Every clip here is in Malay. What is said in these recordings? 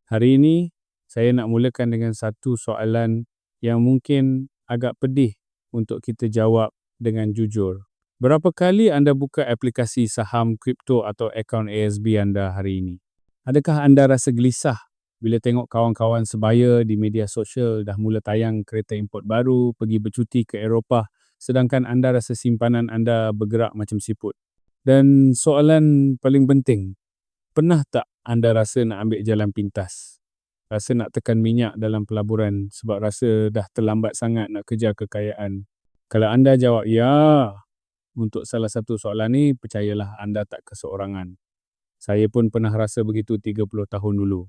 Hari ini, saya nak mulakan dengan satu soalan yang mungkin agak pedih untuk kita jawab dengan jujur. Berapa kali anda buka aplikasi saham kripto atau akaun ASB anda hari ini? Adakah anda rasa gelisah bila tengok kawan-kawan sebaya di media sosial dah mula tayang kereta import baru, pergi bercuti ke Eropah, sedangkan anda rasa simpanan anda bergerak macam siput? Dan soalan paling penting, pernah tak anda rasa nak ambil jalan pintas? Rasa nak tekan minyak dalam pelaburan sebab rasa dah terlambat sangat nak kejar kekayaan? Kalau anda jawab ya untuk salah satu soalan ni, percayalah anda tak keseorangan. Saya pun pernah rasa begitu 30 tahun dulu.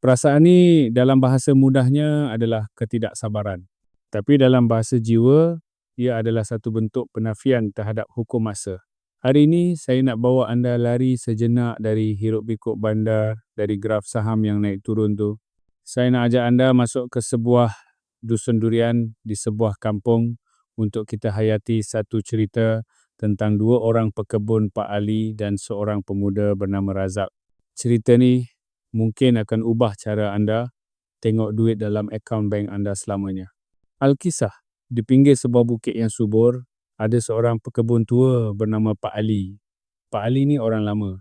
Perasaan ni dalam bahasa mudahnya adalah ketidaksabaran. Tapi dalam bahasa jiwa, ia adalah satu bentuk penafian terhadap hukum masa. Hari ini saya nak bawa anda lari sejenak dari hiruk-pikuk bandar, dari graf saham yang naik turun tu. Saya nak ajak anda masuk ke sebuah dusun durian di sebuah kampung untuk kita hayati satu cerita tentang dua orang pekebun Pak Ali dan seorang pemuda bernama Razak. Cerita ni mungkin akan ubah cara anda tengok duit dalam akaun bank anda selamanya. Alkisah, di pinggir sebuah bukit yang subur, ada seorang pekebun tua bernama Pak Ali. Pak Ali ni orang lama.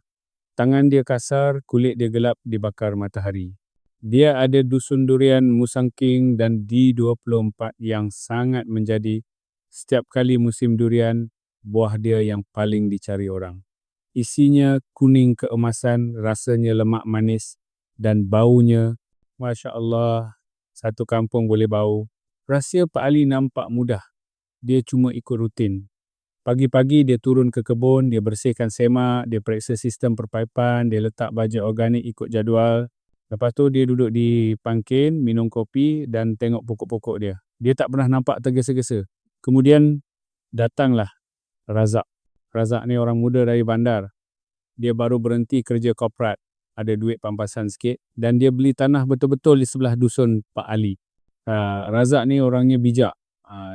Tangan dia kasar, kulit dia gelap dibakar matahari. Dia ada dusun durian Musangking dan D24 yang sangat menjadi. Setiap kali musim durian, buah dia yang paling dicari orang. Isinya kuning keemasan, rasanya lemak manis dan baunya, Masya Allah, satu kampung boleh bau. Rahsia Pak Ali nampak mudah. Dia cuma ikut rutin. Pagi-pagi dia turun ke kebun, dia bersihkan semak, dia periksa sistem perpaipan, dia letak baja organik ikut jadual. Lepas tu dia duduk di pangkin, minum kopi dan tengok pokok-pokok dia. Dia tak pernah nampak tergesa-gesa. Kemudian datanglah Razak. Razak ni orang muda dari bandar. Dia baru berhenti kerja korporat. Ada duit pampasan sikit dan dia beli tanah betul-betul di sebelah dusun Pak Ali. Razak ni orangnya bijak.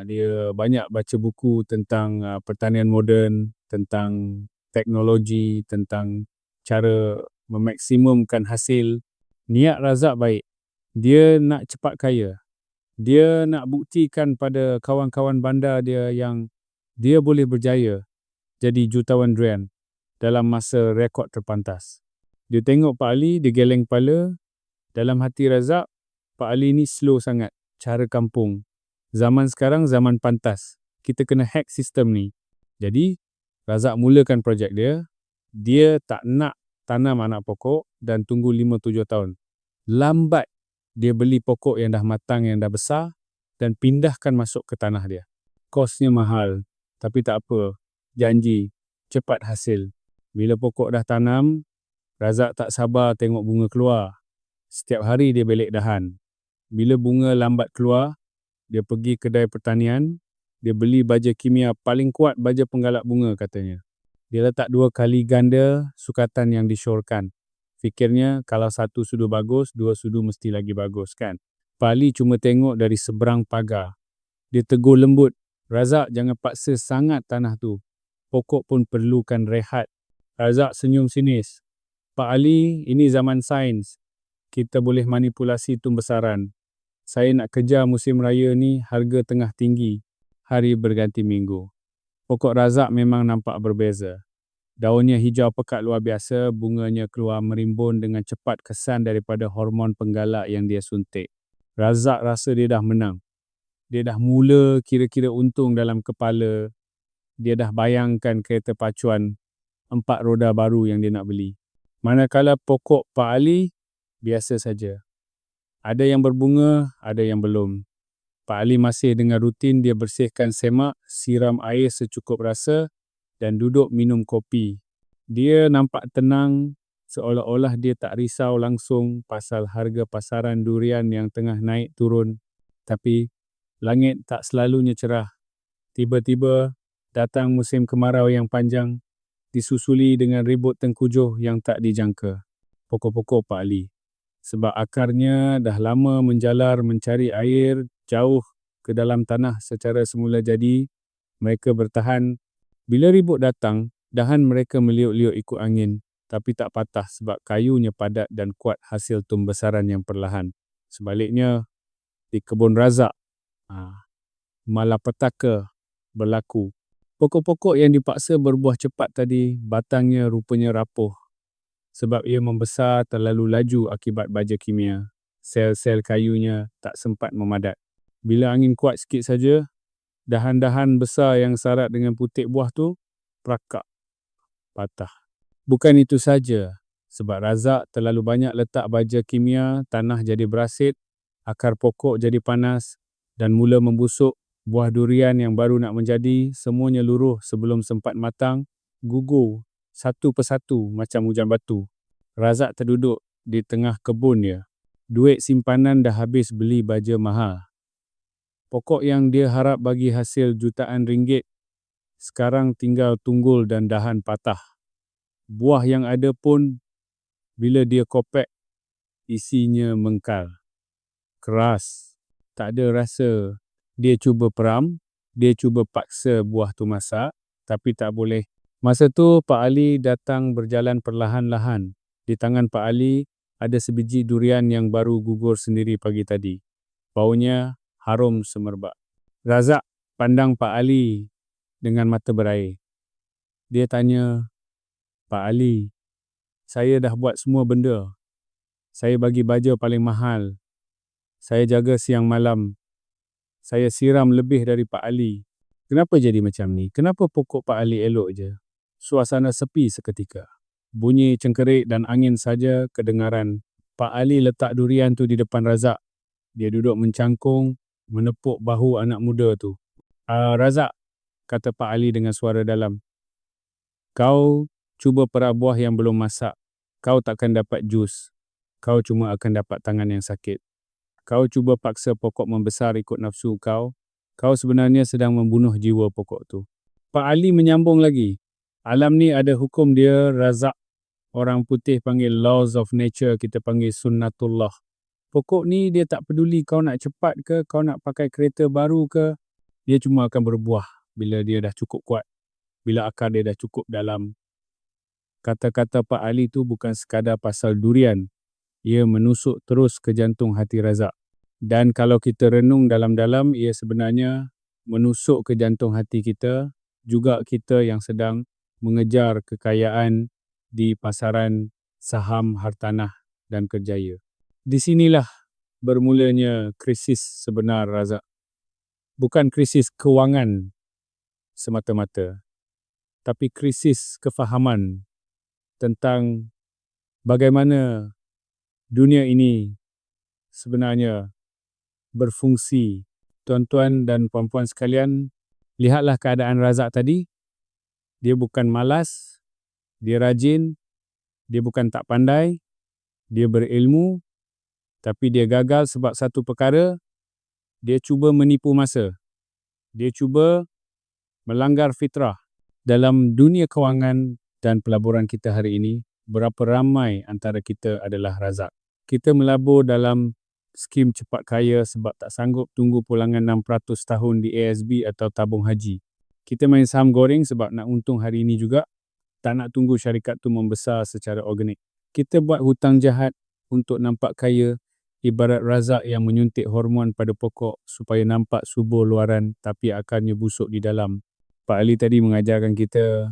Dia banyak baca buku tentang pertanian moden, tentang teknologi, tentang cara memaksimumkan hasil. Niat Razak baik. Dia nak cepat kaya. Dia nak buktikan pada kawan-kawan bandar dia yang dia boleh berjaya jadi jutawan durian dalam masa rekod terpantas. Dia tengok Pak Ali, dia geleng kepala. Dalam hati Razak, Pak Ali ni slow sangat. Cara kampung. Zaman sekarang zaman pantas. Kita kena hack sistem ni. Jadi, Razak mulakan projek dia. Dia tak nak tanam anak pokok dan tunggu 5-7 tahun. Lambat dia beli pokok yang dah matang, yang dah besar dan pindahkan masuk ke tanah dia. Kosnya mahal, tapi tak apa. Janji, cepat hasil. Bila pokok dah tanam, Razak tak sabar tengok bunga keluar. Setiap hari dia belek dahan. Bila bunga lambat keluar, dia pergi kedai pertanian, dia beli baja kimia paling kuat, baja penggalak bunga katanya. Dia letak 2 kali ganda sukatan yang disyorkan. Fikirnya kalau satu sudu bagus, 2 sudu mesti lagi bagus kan. Pak Ali cuma tengok dari seberang pagar. Dia tegur lembut, Razak jangan paksa sangat tanah tu. Pokok pun perlukan rehat. Razak senyum sinis. Pak Ali, ini zaman sains. Kita boleh manipulasi tumbesaran. Saya nak kejar musim raya ni harga tengah tinggi. Hari berganti minggu. Pokok Razak memang nampak berbeza. Daunnya hijau pekat luar biasa, bunganya keluar merimbun dengan cepat kesan daripada hormon penggalak yang dia suntik. Razak rasa dia dah menang. Dia dah mula kira-kira untung dalam kepala. Dia dah bayangkan kereta pacuan 4 roda baru yang dia nak beli. Manakala pokok Pak Ali, biasa saja. Ada yang berbunga, ada yang belum. Pak Ali masih dengan rutin dia bersihkan semak, siram air secukup rasa dan duduk minum kopi. Dia nampak tenang, seolah-olah dia tak risau langsung pasal harga pasaran durian yang tengah naik turun. Tapi langit tak selalunya cerah. Tiba-tiba datang musim kemarau yang panjang, disusuli dengan ribut tengkujuh yang tak dijangka. Pokok-pokok Pak Ali. Sebab akarnya dah lama menjalar mencari air jauh ke dalam tanah secara semula jadi, mereka bertahan. Bila ribut datang, dahan mereka meliuk-liuk ikut angin. tapi tak patah sebab kayunya padat dan kuat hasil tumbesaran yang perlahan. Sebaliknya, di kebun razak, malapetaka berlaku. Pokok-pokok yang dipaksa berbuah cepat tadi, batangnya rupanya rapuh sebab ia membesar terlalu laju akibat baja kimia. Sel-sel kayunya tak sempat memadat. Bila angin kuat sikit saja, dahan-dahan besar yang syarat dengan putik buah tu perakak, patah. Bukan itu saja, sebab razak terlalu banyak letak baja kimia, tanah jadi berasit, akar pokok jadi panas dan mula membusuk. Buah durian yang baru nak menjadi, semuanya luruh sebelum sempat matang, gugur satu persatu macam hujan batu. Razak terduduk di tengah kebun dia. Duit simpanan dah habis beli baja mahal. Pokok yang dia harap bagi hasil jutaan ringgit, sekarang tinggal tunggul dan dahan patah. Buah yang ada pun, bila dia kopek, isinya mengkal. Keras, tak ada rasa. Dia cuba peram, dia cuba paksa buah tu masak, tapi tak boleh. Masa tu Pak Ali datang berjalan perlahan-lahan. Di tangan Pak Ali ada sebiji durian yang baru gugur sendiri pagi tadi. Baunya harum semerbak. Razak pandang Pak Ali dengan mata berair. Dia tanya, "Pak Ali, saya dah buat semua benda. Saya bagi baja paling mahal. Saya jaga siang malam. Saya siram lebih dari Pak Ali. Kenapa jadi macam ni? Kenapa pokok Pak Ali elok je?" Suasana sepi seketika. Bunyi cengkerik dan angin saja kedengaran. Pak Ali letak durian tu di depan Razak. Dia duduk mencangkung, menepuk bahu anak muda tu. "Razak," kata Pak Ali dengan suara dalam. "Kau cuba perah buah yang belum masak. Kau takkan dapat jus. Kau cuma akan dapat tangan yang sakit. Kau cuba paksa pokok membesar ikut nafsu kau. Kau sebenarnya sedang membunuh jiwa pokok tu." Pak Ali menyambung lagi. "Alam ni ada hukum dia, Razak. Orang putih panggil laws of nature, kita panggil sunnatullah. Pokok ni dia tak peduli kau nak cepat ke, kau nak pakai kereta baru ke. Dia cuma akan berbuah bila dia dah cukup kuat. Bila akar dia dah cukup dalam." Kata-kata Pak Ali tu bukan sekadar pasal durian. Ia menusuk terus ke jantung hati Razak. Dan kalau kita renung dalam-dalam, ia sebenarnya menusuk ke jantung hati kita, juga kita yang sedang mengejar kekayaan di pasaran saham, hartanah dan kerjaya. Di sinilah bermulanya krisis sebenar, Razak. Bukan krisis kewangan semata-mata, tapi krisis kefahaman tentang bagaimana dunia ini sebenarnya berfungsi. Tuan-tuan dan puan-puan sekalian, lihatlah keadaan Razak tadi. Dia bukan malas, dia rajin, dia bukan tak pandai, dia berilmu, tapi dia gagal sebab satu perkara, dia cuba menipu masa. Dia cuba melanggar fitrah. Dalam dunia kewangan dan pelaburan kita hari ini, berapa ramai antara kita adalah Razak. Kita melabur dalam skim cepat kaya sebab tak sanggup tunggu pulangan 600 tahun di ASB atau tabung haji. Kita main saham goreng sebab nak untung hari ini juga, tak nak tunggu syarikat tu membesar secara organik. Kita buat hutang jahat untuk nampak kaya, ibarat Razak yang menyuntik hormon pada pokok supaya nampak subur luaran tapi akarnya busuk di dalam. Pak Ali tadi mengajarkan kita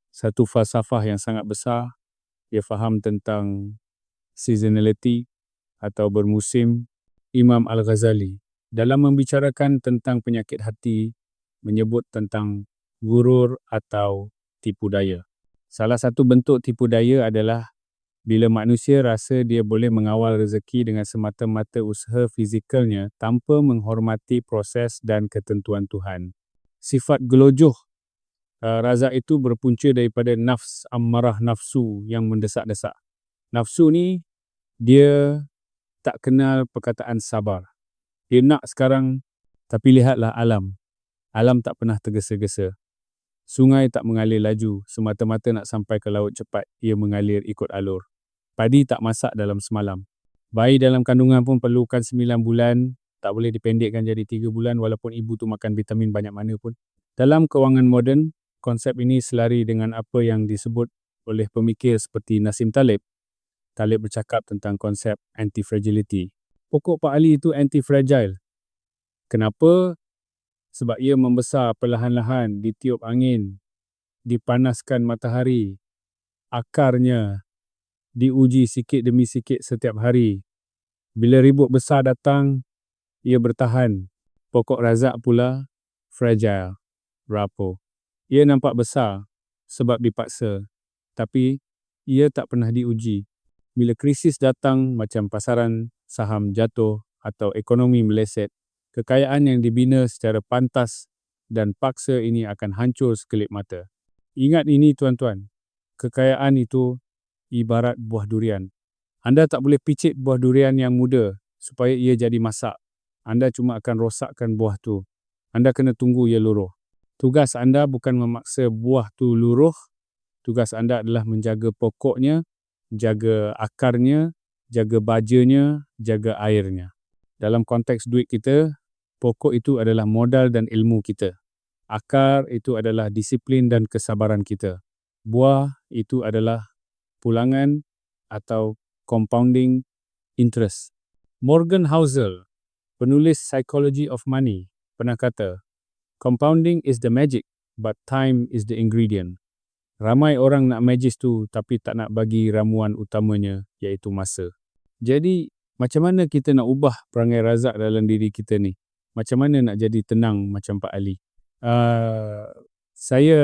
satu falsafah yang sangat besar. Dia faham tentang seasonality atau bermusim. Imam Al-Ghazali dalam membicarakan tentang penyakit hati menyebut tentang gurur atau tipu daya. Salah satu bentuk tipu daya adalah bila manusia rasa dia boleh mengawal rezeki dengan semata-mata usaha fizikalnya tanpa menghormati proses dan ketentuan Tuhan. Sifat gelojoh Razak itu berpunca daripada nafs ammarah, nafsu yang mendesak-desak. Nafsu ni dia tak kenal perkataan sabar. Dia nak sekarang, tapi lihatlah alam. Alam tak pernah tergesa-gesa. Sungai tak mengalir laju semata-mata nak sampai ke laut cepat. Ia mengalir ikut alur. Padi tak masak dalam semalam. Bayi dalam kandungan pun perlukan 9 bulan. Tak boleh dipendekkan jadi 3 bulan walaupun ibu tu makan vitamin banyak mana pun. Dalam kewangan moden, konsep ini selari dengan apa yang disebut oleh pemikir seperti Nassim Taleb. Taleb bercakap tentang konsep anti-fragility. Pokok Pak Ali itu anti-fragile. Kenapa? Sebab ia membesar perlahan-lahan, ditiup angin, dipanaskan matahari. Akarnya diuji sikit demi sikit setiap hari. Bila ribut besar datang, ia bertahan. Pokok razak pula fragile, rapuh. Ia nampak besar sebab dipaksa, tapi ia tak pernah diuji. Bila krisis datang macam pasaran saham jatuh atau ekonomi meleset, kekayaan yang dibina secara pantas dan paksa ini akan hancur sekelip mata. Ingat ini tuan-tuan, kekayaan itu ibarat buah durian. Anda tak boleh picit buah durian yang muda supaya ia jadi masak. Anda cuma akan rosakkan buah tu. Anda kena tunggu ia luruh. Tugas anda bukan memaksa buah tu luruh. Tugas anda adalah menjaga pokoknya, jaga akarnya, jaga bajanya, jaga airnya. Dalam konteks duit kita, pokok itu adalah modal dan ilmu kita. Akar itu adalah disiplin dan kesabaran kita. Buah itu adalah pulangan atau compounding interest. Morgan Housel, penulis Psychology of Money, pernah kata, compounding is the magic, but time is the ingredient. Ramai orang nak magis tu tapi tak nak bagi ramuan utamanya, iaitu masa. Jadi, macam mana kita nak ubah perangai razak dalam diri kita ni? Macam mana nak jadi tenang macam Pak Ali? Saya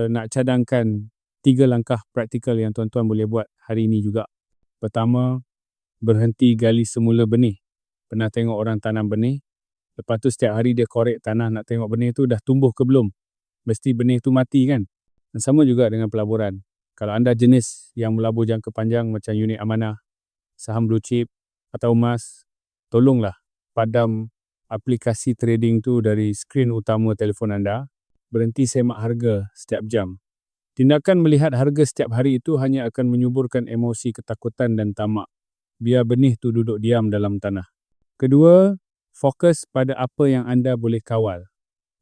nak cadangkan 3 langkah praktikal yang tuan-tuan boleh buat hari ini juga. Pertama, berhenti gali semula benih. Pernah tengok orang tanam benih? Lepas tu setiap hari dia korek tanah nak tengok benih tu dah tumbuh ke belum? Mesti benih tu mati kan? Dan sama juga dengan pelaburan. Kalau anda jenis yang melabur jangka panjang macam unit amanah, saham blue chip atau emas, tolonglah padam aplikasi trading tu dari skrin utama telefon anda. Berhenti semak harga setiap jam. Tindakan melihat harga setiap hari itu hanya akan menyuburkan emosi ketakutan dan tamak. Biar benih tu duduk diam dalam tanah. Kedua, fokus pada apa yang anda boleh kawal.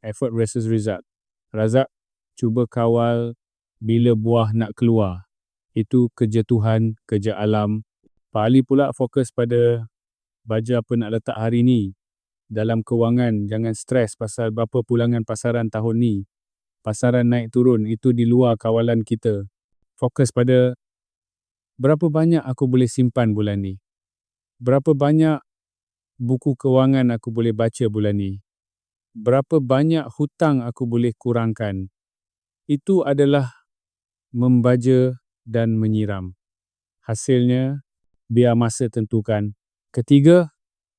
Effort versus result. Razak, cuba kawal bila buah nak keluar. Itu kerja Tuhan, kerja alam. Pak Ali pula fokus pada baja apa nak letak hari ni. Dalam kewangan, jangan stres pasal berapa pulangan pasaran tahun ni. Pasaran naik turun, itu di luar kawalan kita. Fokus pada berapa banyak aku boleh simpan bulan ni. Berapa banyak buku kewangan aku boleh baca bulan ni. Berapa banyak hutang aku boleh kurangkan. Itu adalah membaja dan menyiram. Hasilnya, biar masa tentukan. Ketiga,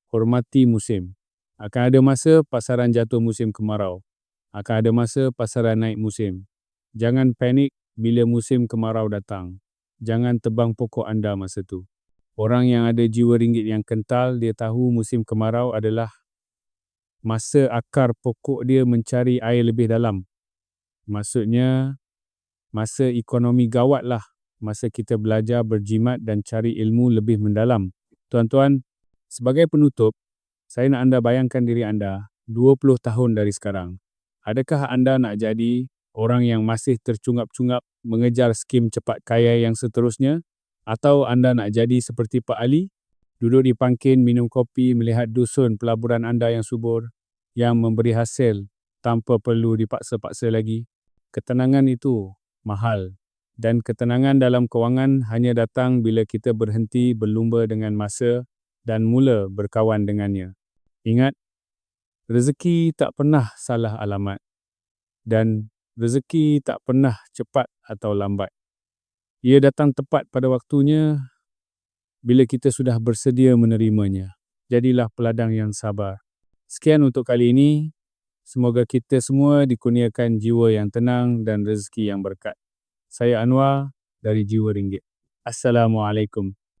hormati musim. Akan ada masa pasaran jatuh musim kemarau. Akan ada masa pasaran naik musim. Jangan panik bila musim kemarau datang. Jangan tebang pokok anda masa tu. Orang yang ada jiwa ringgit yang kental, dia tahu musim kemarau adalah masa akar pokok dia mencari air lebih dalam. Maksudnya, masa ekonomi gawat lah. Masa kita belajar berjimat dan cari ilmu lebih mendalam. Tuan-tuan, sebagai penutup, saya nak anda bayangkan diri anda 20 tahun dari sekarang. Adakah anda nak jadi orang yang masih tercungap-cungap mengejar skim cepat kaya yang seterusnya? Atau anda nak jadi seperti Pak Ali? Duduk di pangkin, minum kopi, melihat dusun pelaburan anda yang subur, yang memberi hasil tanpa perlu dipaksa-paksa lagi. Ketenangan itu mahal. Dan ketenangan dalam kewangan hanya datang bila kita berhenti berlumba dengan masa dan mula berkawan dengannya. Ingat, rezeki tak pernah salah alamat. Dan rezeki tak pernah cepat atau lambat. Ia datang tepat pada waktunya bila kita sudah bersedia menerimanya. Jadilah peladang yang sabar. Sekian untuk kali ini. Semoga kita semua dikurniakan jiwa yang tenang dan rezeki yang berkat. Saya Anwar dari Jiwa Ringgit. Assalamualaikum.